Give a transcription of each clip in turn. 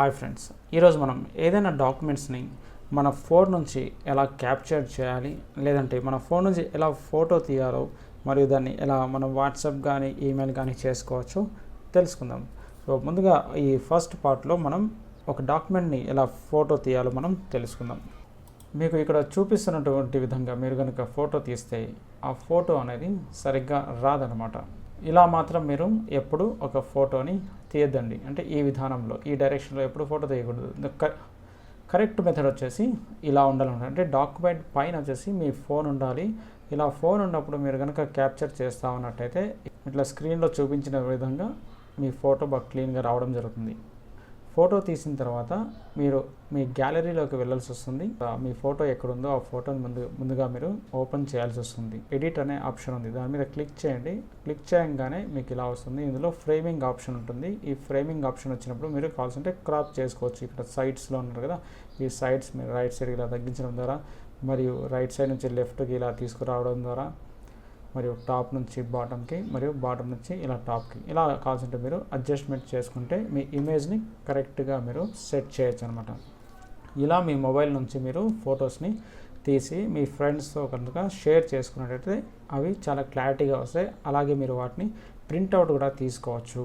Hi friends, ఈరోజు మనం ఏదైనా డాక్యుమెంట్స్ని మన ఫోన్ నుంచి ఎలా క్యాప్చర్ చేయాలి, లేదంటే మన ఫోన్ నుంచి ఎలా ఫోటో తీయాలో మరియు దాన్ని ఎలా మనం వాట్సాప్ కానీ ఈమెయిల్ కానీ చేసుకోవచ్చో తెలుసుకుందాం. సో ముందుగా ఈ ఫస్ట్ పార్ట్లో మనం ఒక డాక్యుమెంట్ని ఎలా ఫోటో తీయాలో మనం తెలుసుకుందాం. మీకు ఇక్కడ చూపిస్తున్నటువంటి విధంగా మీరు కనుక ఫోటో తీస్తే ఆ ఫోటో అనేది సరిగ్గా రాదనమాట. ఇలా మాత్రం మీరు ఎప్పుడు ఒక ఫోటోని తీయద్దండి. అంటే ఈ విధానంలో ఈ డైరెక్షన్లో ఎప్పుడు ఫోటో తీయకూడదు. కరెక్ట్ మెథడ్ వచ్చేసి ఇలా ఉండాలన్నమాట. అంటే డాక్యుమెంట్ పైన వచ్చేసి మీ ఫోన్ ఉండాలి. ఇలా ఫోన్ ఉన్నప్పుడు మీరు కనుక క్యాప్చర్ చేస్తూ ఉన్నట్టయితే ఇట్లా స్క్రీన్లో చూపించిన విధంగా మీ ఫోటో బాగా క్లీన్గా రావడం జరుగుతుంది. ఫోటో తీసిన తర్వాత మీరు మీ గ్యాలరీలోకి వెళ్ళాల్సి వస్తుంది. మీ ఫోటో ఎక్కడుందో ఆ ఫోటోని ముందుగా మీరు ఓపెన్ చేయాల్సి వస్తుంది. ఎడిట్ అనే ఆప్షన్ ఉంది, దాని మీద క్లిక్ చేయండి. క్లిక్ చేయగానే మీకు ఇలా వస్తుంది. ఇందులో ఫ్రేమింగ్ ఆప్షన్ ఉంటుంది. ఈ ఫ్రేమింగ్ ఆప్షన్ వచ్చినప్పుడు మీరు కావాల్సింటే క్రాప్ చేసుకోవచ్చు. ఇక్కడ సైడ్స్లో ఉన్నారు కదా, ఈ సైడ్స్ మీరు రైట్ సైడ్ ఇలా తగ్గించడం ద్వారా మరియు రైట్ సైడ్ నుంచి లెఫ్ట్కి ఇలా తీసుకురావడం ద్వారా మరియు టాప్ నుంచి బాటమ్కి మరియు బాటమ్ నుంచి ఇలా టాప్కి ఇలా కావాల్సింటే మీరు అడ్జస్ట్మెంట్ చేసుకుంటే మీ ఇమేజ్ని కరెక్ట్గా మీరు సెట్ చేయొచ్చు అనమాట. ఇలా మీ మొబైల్ నుంచి మీరు ఫొటోస్ని తీసి మీ ఫ్రెండ్స్తో కనుక షేర్ చేసుకున్నట్టయితే అవి చాలా క్లారిటీగా వస్తాయి. అలాగే మీరు వాటిని ప్రింట్అవుట్ కూడా తీసుకోవచ్చు.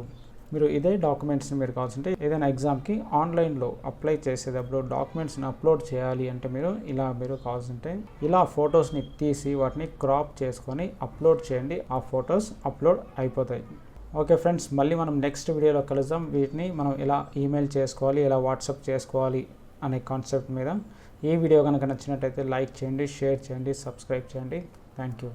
మీరు ఇదే డాక్యుమెంట్స్ని మీరు కావాల్సింటే ఏదైనా ఎగ్జామ్కి ఆన్లైన్లో అప్లై చేసేటప్పుడు డాక్యుమెంట్స్ని అప్లోడ్ చేయాలి అంటే మీరు కావాల్సింటే ఇలా ఫొటోస్ని తీసి వాటిని క్రాప్ చేసుకొని అప్లోడ్ చేయండి. ఆ ఫొటోస్ అప్లోడ్ అయిపోతాయి. ఓకే ఫ్రెండ్స్, మళ్ళీ మనం నెక్స్ట్ వీడియోలో కలుద్దాం. వీటిని మనం ఎలా ఈమెయిల్ చేసుకోవాలి, ఎలా వాట్సాప్ చేసుకోవాలి అనే కాన్సెప్ట్ మీద. ఈ వీడియో కనుక నచ్చినట్టయితే లైక్ చేయండి, షేర్ చేయండి, సబ్స్క్రైబ్ చేయండి. Thank you.